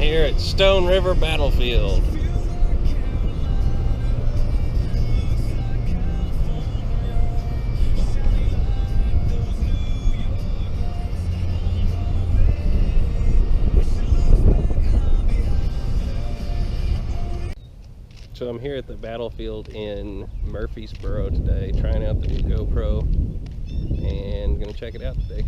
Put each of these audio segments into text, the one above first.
here at Stone River Battlefield. So I'm here at the battlefield in Murfreesboro today, trying out the new GoPro, and gonna check it out today.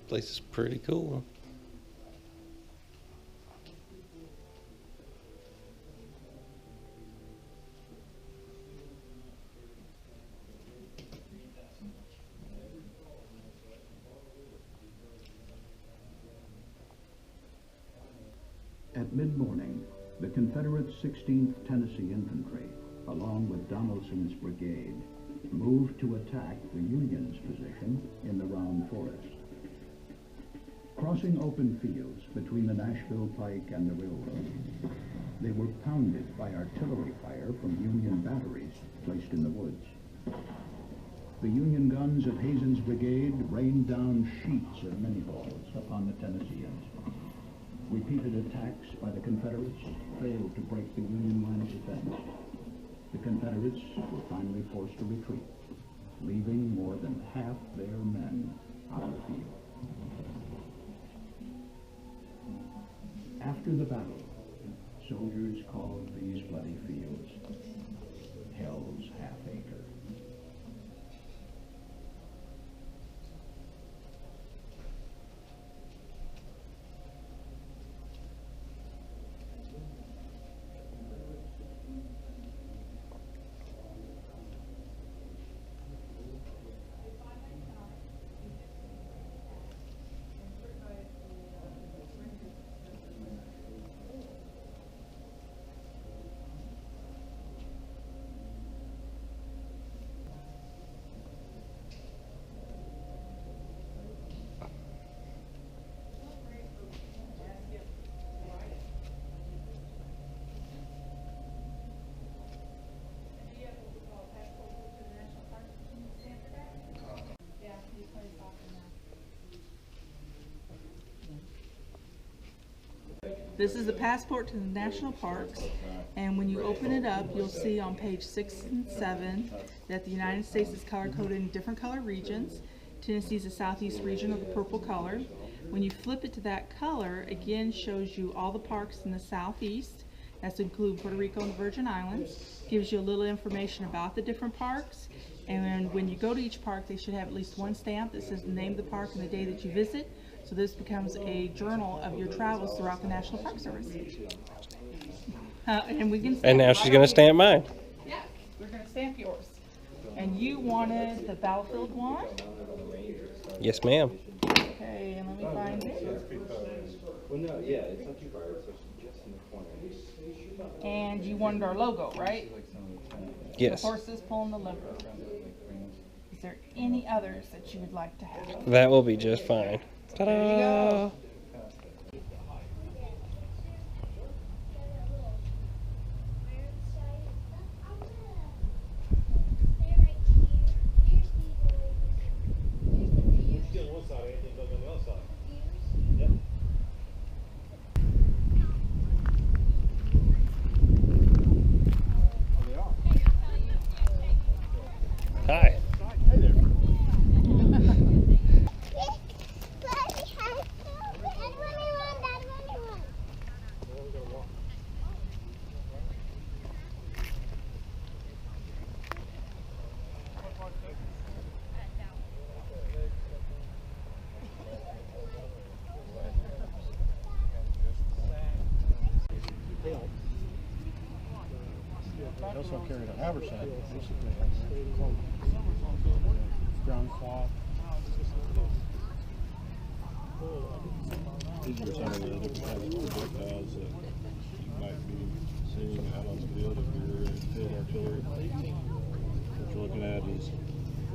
Place is pretty cool. At mid-morning, the Confederate 16th Tennessee Infantry, along with Donelson's brigade, moved to attack the Union's position in the Round Forest. Crossing open fields between the Nashville Pike and the railroad, they were pounded by artillery fire from Union batteries placed in the woods. The Union guns of Hazen's brigade rained down sheets of minie-balls upon the Tennesseans. Repeated attacks by the Confederates failed to break the Union line of defense. The Confederates were finally forced to retreat, leaving more than half their men on the field. After the battle, soldiers called these bloody fields Hell's Half-Acre. This is the passport to the national parks, and when you open it up, you'll see on page 6 and 7 that the United States is color-coded in different color regions. Tennessee is the southeast region of the purple color. When you flip it to that color, again shows you all the parks in the southeast. That's include Puerto Rico and the Virgin Islands. Gives you a little information about the different parks. And when you go to each park, they should have at least one stamp that says the name of the park and the day that you visit. So this becomes a journal of your travels throughout the National Park Service. And we can. And now she's going to stamp mine. Yeah, we're going to stamp yours. And you wanted the battlefield one? Yes, ma'am. Okay, and let me find it. Well, no, yeah, it's not too far. It's just in the corner. And you wanted our logo, right? Yes. The horses pulling the lever. Is there any others that you would like to have? That will be just fine. Ta-da! There you go. Hi. Hey there. They also carry the haversack, basically ground cloth. These are some of the different types of projectiles that you might be seeing out on the field if you're in field artillery. What you're looking at is,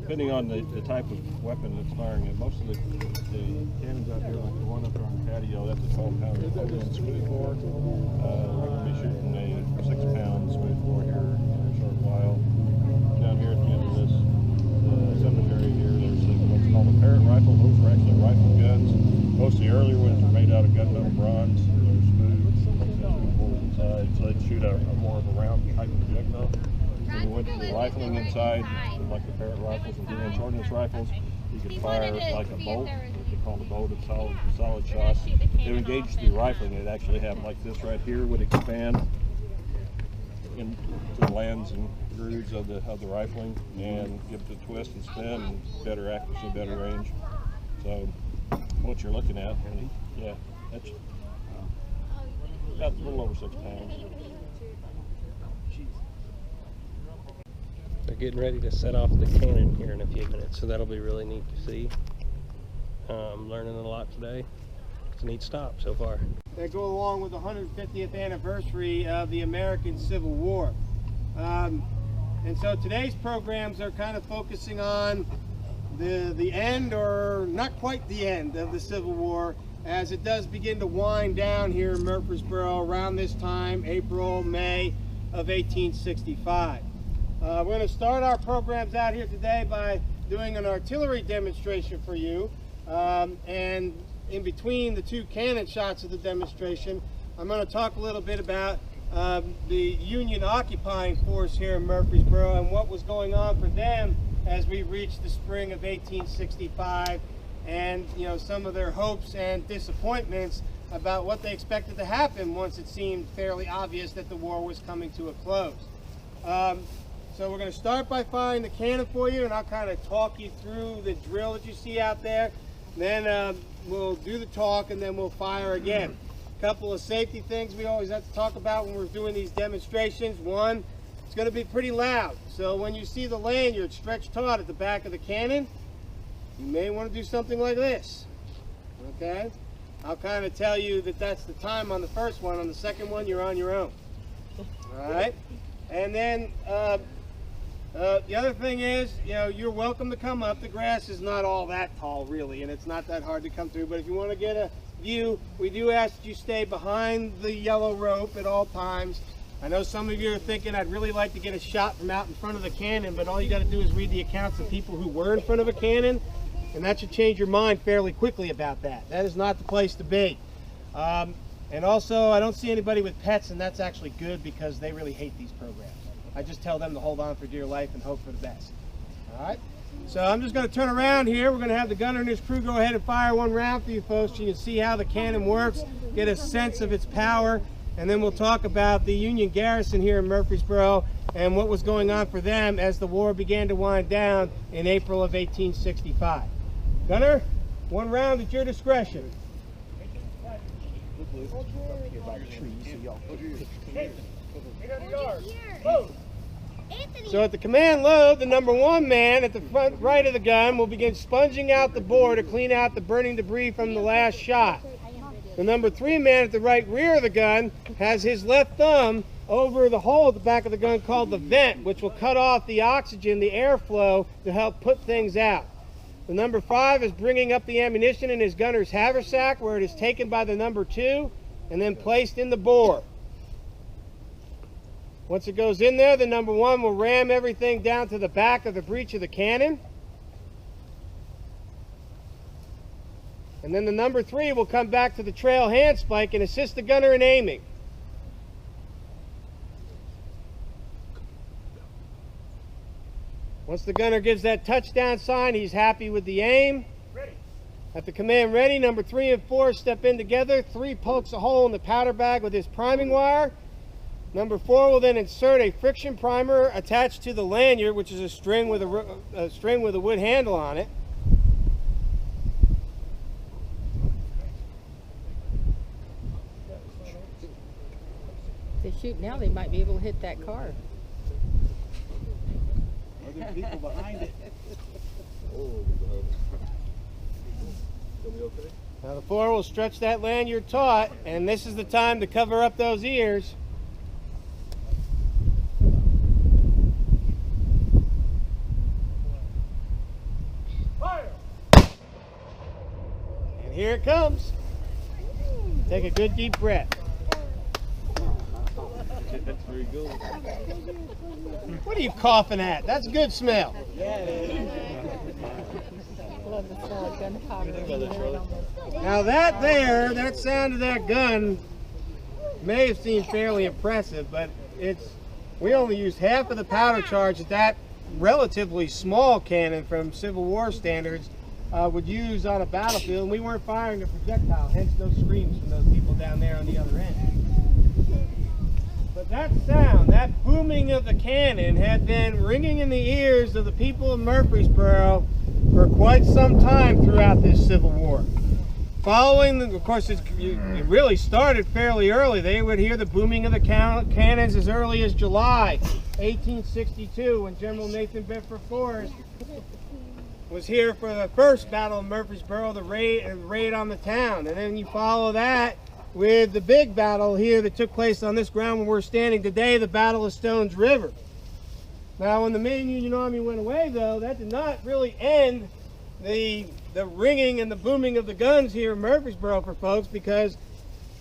depending on the type of weapon that's firing it, most of the cannons out here, like the one up there on the patio, that's a 12-pounder smooth bore. We're going to be shooting a 6-pound smooth bore here in a short while. Down here at the end of this cemetery here, there's what's called a parrot rifle. Those are actually rifle guns. Most of the earlier ones are made out of gunmetal bronze. They're smooth, inside, so they shoot a more of a round type of projectile. When we went to the rifling inside, like the parrot rifles and 3-inch ordnance rifles, you could fire like a bolt, what they call a bolt of solid shots. To engage the rifling, it'd actually have like this right here would expand into the lands and grooves of the rifling and give it a twist and spin and better accuracy, better range. So what you're looking at, yeah, that's about a little over 6 pounds. They're getting ready to set off the cannon here in a few minutes, so that'll be really neat to see. Learning a lot today. It's a neat stop so far. They go along with the 150th anniversary of the American Civil War. And so today's programs are kind of focusing on the end, or not quite the end, of the Civil War, as it does begin to wind down here in Murfreesboro around this time, April, May of 1865. We're going to start our programs out here today by doing an artillery demonstration for you. And in between the two cannon shots of the demonstration, I'm going to talk a little bit about the Union occupying force here in Murfreesboro and what was going on for them as we reached the spring of 1865, and some of their hopes and disappointments about what they expected to happen once it seemed fairly obvious that the war was coming to a close. So we're going to start by firing the cannon for you, and I'll kind of talk you through the drill that you see out there. Then we'll do the talk, and then we'll fire again. A couple of safety things we always have to talk about when we're doing these demonstrations. One, it's going to be pretty loud. So when you see the lanyard stretched taut at the back of the cannon, you may want to do something like this. Okay? I'll kind of tell you that that's the time on the first one. On the second one, you're on your own. All right? And then the other thing is, you're welcome to come up. The grass is not all that tall, really, and it's not that hard to come through. But if you want to get a view, we do ask that you stay behind the yellow rope at all times. I know some of you are thinking, I'd really like to get a shot from out in front of the cannon, but all you got to do is read the accounts of people who were in front of a cannon, and that should change your mind fairly quickly about that. That is not the place to be. And also, I don't see anybody with pets, and that's actually good because they really hate these programs. I just tell them to hold on for dear life and hope for the best. All right? So I'm just going to turn around here. We're going to have the gunner and his crew go ahead and fire one round for you folks so you can see how the cannon works, get a sense of its power, and then we'll talk about the Union garrison here in Murfreesboro and what was going on for them as the war began to wind down in April of 1865. Gunner, one round at your discretion. So at the command load, the number 1 man at the front right of the gun will begin sponging out the bore to clean out the burning debris from the last shot. The number 3 man at the right rear of the gun has his left thumb over the hole at the back of the gun called the vent, which will cut off the oxygen, the airflow, to help put things out. The number 5 is bringing up the ammunition in his gunner's haversack, where it is taken by the number 2 and then placed in the bore. Once it goes in there, the number 1 will ram everything down to the back of the breech of the cannon. And then the number 3 will come back to the trail handspike and assist the gunner in aiming. Once the gunner gives that touchdown sign, he's happy with the aim. Ready. At the command ready, number 3 and 4 step in together. 3 pokes a hole in the powder bag with his priming wire. Number 4 will then insert a friction primer attached to the lanyard, which is a string with a wood handle on it. If they shoot now, they might be able to hit that car. Other people behind it. Oh, gonna be okay. Now the 4 will stretch that lanyard taut, and this is the time to cover up those ears. Fire! And here it comes. Take a good deep breath. That's very good. What are you coughing at? That's a good smell. Love the smell of gunpowder. Now that sound of that gun may have seemed fairly impressive, but we only used half of the powder charge that relatively small cannon from Civil War standards would use on a battlefield, and we weren't firing a projectile, hence no screams from those people down there on the other end. But that sound, that booming of the cannon, had been ringing in the ears of the people of Murfreesboro for quite some time throughout this Civil War. Of course, it really started fairly early. They would hear the booming of the cannons as early as July 1862, when General Nathan Bedford Forrest was here for the first Battle of Murfreesboro, the raid on the town. And then you follow that with the big battle here that took place on this ground where we're standing today, the Battle of Stones River. Now, when the main Union Army went away, though, that did not really end the ringing and the booming of the guns here in Murfreesboro for folks, because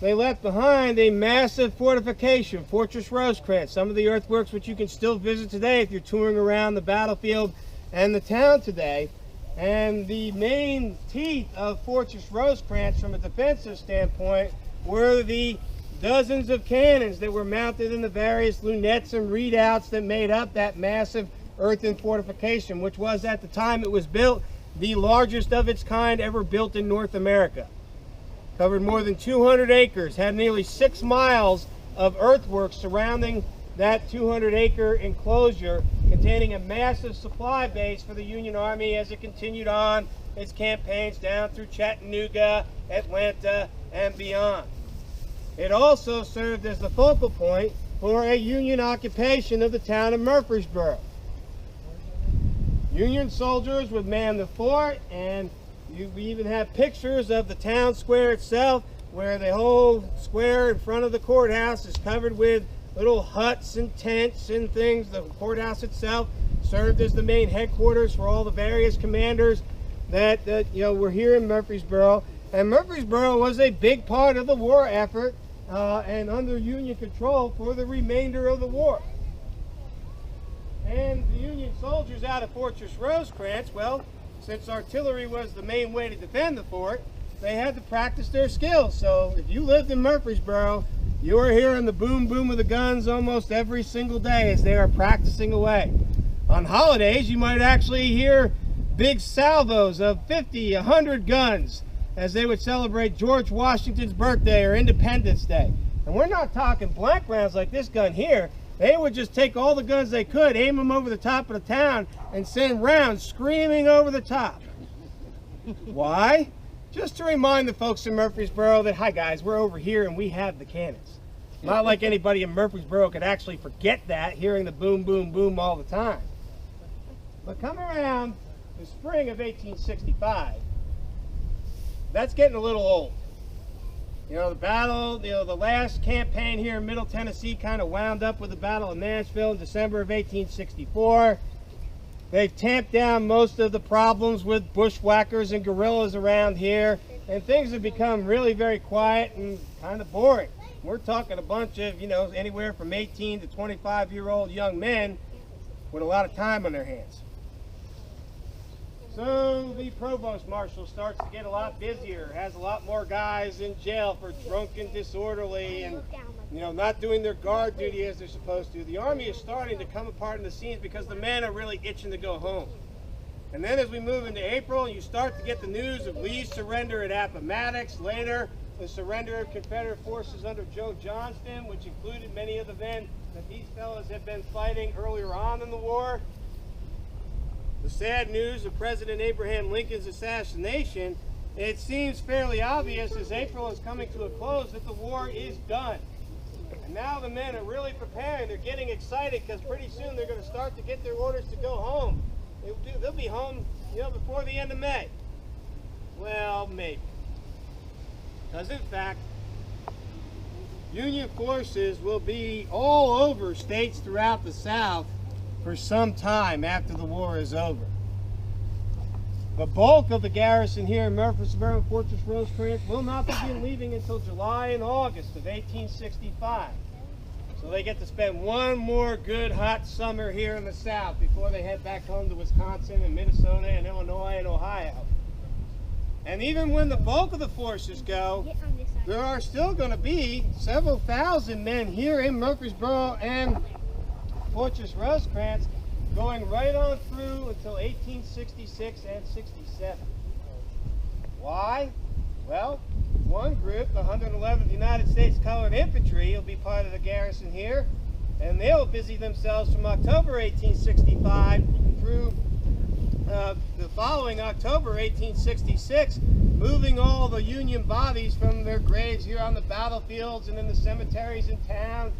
they left behind a massive fortification, Fortress Rosecrans, some of the earthworks which you can still visit today if you're touring around the battlefield and the town today. And the main teeth of Fortress Rosecrans from a defensive standpoint were the dozens of cannons that were mounted in the various lunettes and readouts that made up that massive earthen fortification, which was, at the time it was built, the largest of its kind ever built in North America. Covered more than 200 acres, had nearly 6 miles of earthworks surrounding that 200-acre enclosure, containing a massive supply base for the Union Army as it continued on its campaigns down through Chattanooga, Atlanta, and beyond. It also served as the focal point for a Union occupation of the town of Murfreesboro. Union soldiers would man the fort, and we even have pictures of the town square itself, where the whole square in front of the courthouse is covered with little huts and tents and things. The courthouse itself served as the main headquarters for all the various commanders that were here in Murfreesboro. And Murfreesboro was a big part of the war effort and under Union control for the remainder of the war. And the Union soldiers out of Fortress Rosecrans, well, since artillery was the main way to defend the fort, they had to practice their skills. So if you lived in Murfreesboro, you were hearing the boom boom of the guns almost every single day as they are practicing away. On holidays, you might actually hear big salvos of 50, 100 guns as they would celebrate George Washington's birthday or Independence Day. And we're not talking blank rounds like this gun here. They would just take all the guns they could, aim them over the top of the town, and send rounds screaming over the top. Why? Just to remind the folks in Murfreesboro that, hi guys, we're over here and we have the cannons. Not like anybody in Murfreesboro could actually forget that, hearing the boom, boom, boom all the time. But come around the spring of 1865, that's getting a little old. The battle, the last campaign here in Middle Tennessee kind of wound up with the Battle of Nashville in December of 1864. They've tamped down most of the problems with bushwhackers and guerrillas around here, and things have become really very quiet and kind of boring. We're talking a bunch of, anywhere from 18 to 25-year-old young men with a lot of time on their hands. So the provost marshal starts to get a lot busier, has a lot more guys in jail for drunk and disorderly and, not doing their guard duty as they're supposed to. The Army is starting to come apart in the scenes because the men are really itching to go home. And then as we move into April, you start to get the news of Lee's surrender at Appomattox. Later, the surrender of Confederate forces under Joe Johnston, which included many of the men that these fellows had been fighting earlier on in the war. The sad news of President Abraham Lincoln's assassination. It seems fairly obvious as April is coming to a close that the war is done. And now the men are really preparing. They're getting excited because pretty soon they're going to start to get their orders to go home. They'll be home, before the end of May. Well, maybe. Because in fact, Union forces will be all over states throughout the South for some time after the war is over. The bulk of the garrison here in Murfreesboro and Fortress Rosecrans will not begin leaving until July and August of 1865. So they get to spend one more good hot summer here in the South before they head back home to Wisconsin and Minnesota and Illinois and Ohio. And even when the bulk of the forces go, there are still going to be several thousand men here in Murfreesboro and Fortress Rosecrans going right on through until 1866 and 67. Why? Well, one group, the 111th United States Colored Infantry, will be part of the garrison here, and they'll busy themselves from October 1865 through the following October 1866, moving all the Union bodies from their graves here on the battlefields and in the cemeteries in town,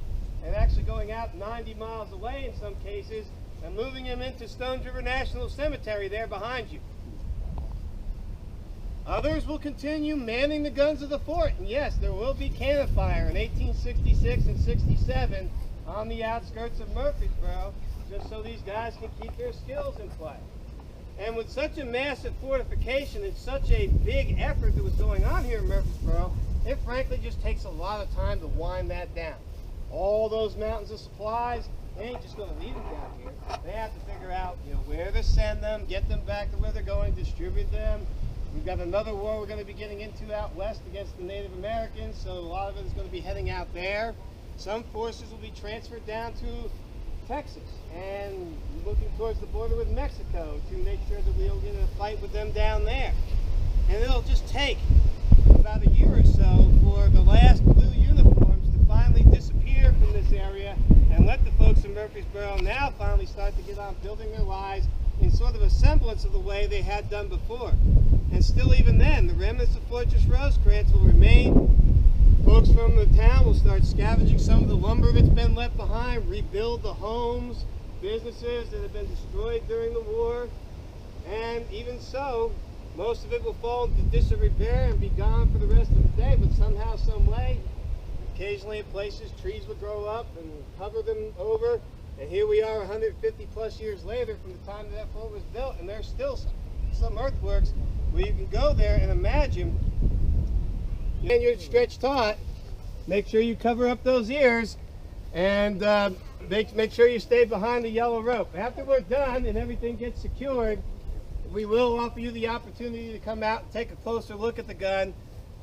and actually going out 90 miles away in some cases, and moving them into Stones River National Cemetery there behind you. Others will continue manning the guns of the fort, and yes, there will be cannon fire in 1866 and 67 on the outskirts of Murfreesboro, just so these guys can keep their skills in play. And with such a massive fortification and such a big effort that was going on here in Murfreesboro, it frankly just takes a lot of time to wind that down. All those mountains of supplies, they ain't just going to leave them down here. They have to figure out, where to send them, get them back to where they're going, distribute them. We've got another war we're going to be getting into out west against the Native Americans, so a lot of it is going to be heading out there. Some forces will be transferred down to Texas and looking towards the border with Mexico to make sure that we'll get in a fight with them down there. And it'll just take about a year or so for the last blue uniforms to finally disappear from this area and let the folks in Murfreesboro now finally start to get on building their lives in sort of a semblance of the way they had done before. And still even then, the remnants of Fortress Rosecrans will remain. Folks from the town will start scavenging some of the lumber that's been left behind, rebuild the homes, businesses that have been destroyed during the war. And even so, most of it will fall into disrepair and be gone for the rest of the day, but somehow, some way, occasionally in places, trees would grow up and cover them over. And here we are 150 plus years later from the time that fort was built, and there's still some earthworks where you can go there and imagine. And you're stretch taut, make sure you cover up those ears and make sure you stay behind the yellow rope. After we're done and everything gets secured, we will offer you the opportunity to come out and take a closer look at the gun,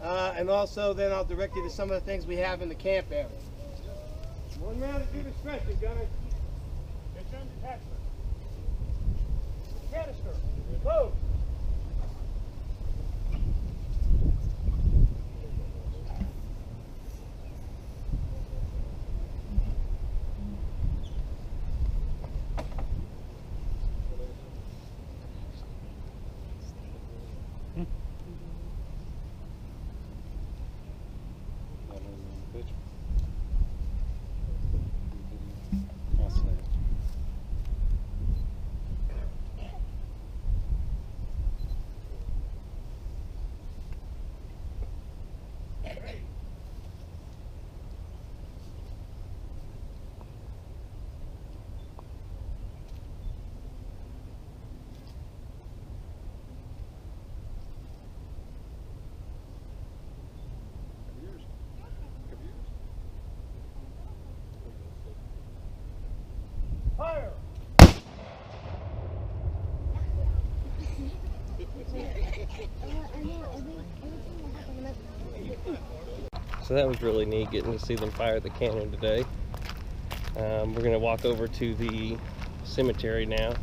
and also then I'll direct you to some of the things we have in the camp area. One round to do the stretching, gunner. Get your detachment. Canister, load. Fire! So that was really neat getting to see them fire the cannon today. We're going to walk over to the cemetery now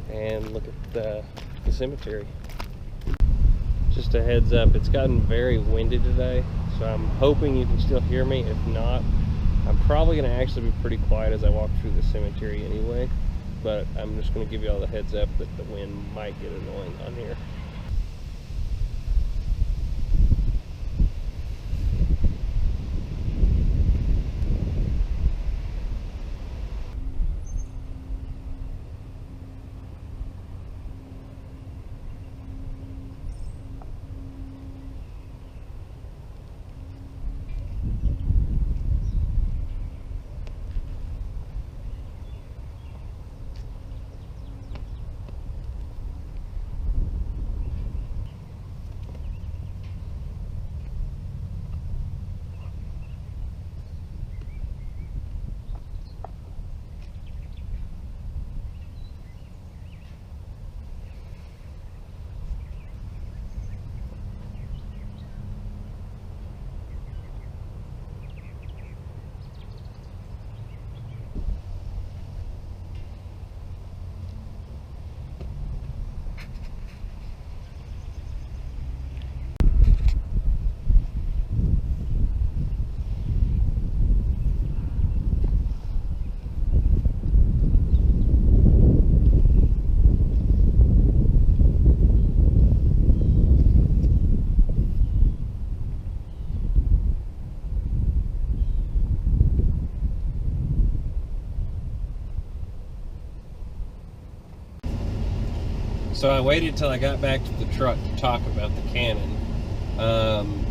and look at the cemetery. Just a heads up, it's gotten very windy today, so I'm hoping you can still hear me. If not, I'm probably going to actually be pretty quiet as I walk through the cemetery anyway, but I'm just going to give you all the heads up that the wind might get annoying on here. So I waited till I got back to the truck to talk about the cannon.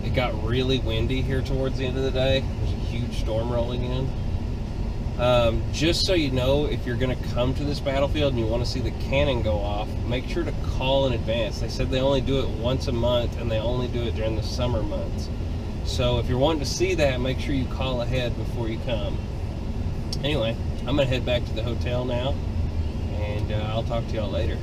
It got really windy here towards the end of the day. There's a huge storm rolling in. Just so you know, if you're going to come to this battlefield and you want to see the cannon go off, make sure to call in advance. They said they only do it once a month, and they only do it during the summer months. So if you're wanting to see that, make sure you call ahead before you come. Anyway, I'm going to head back to the hotel now, and I'll talk to y'all later.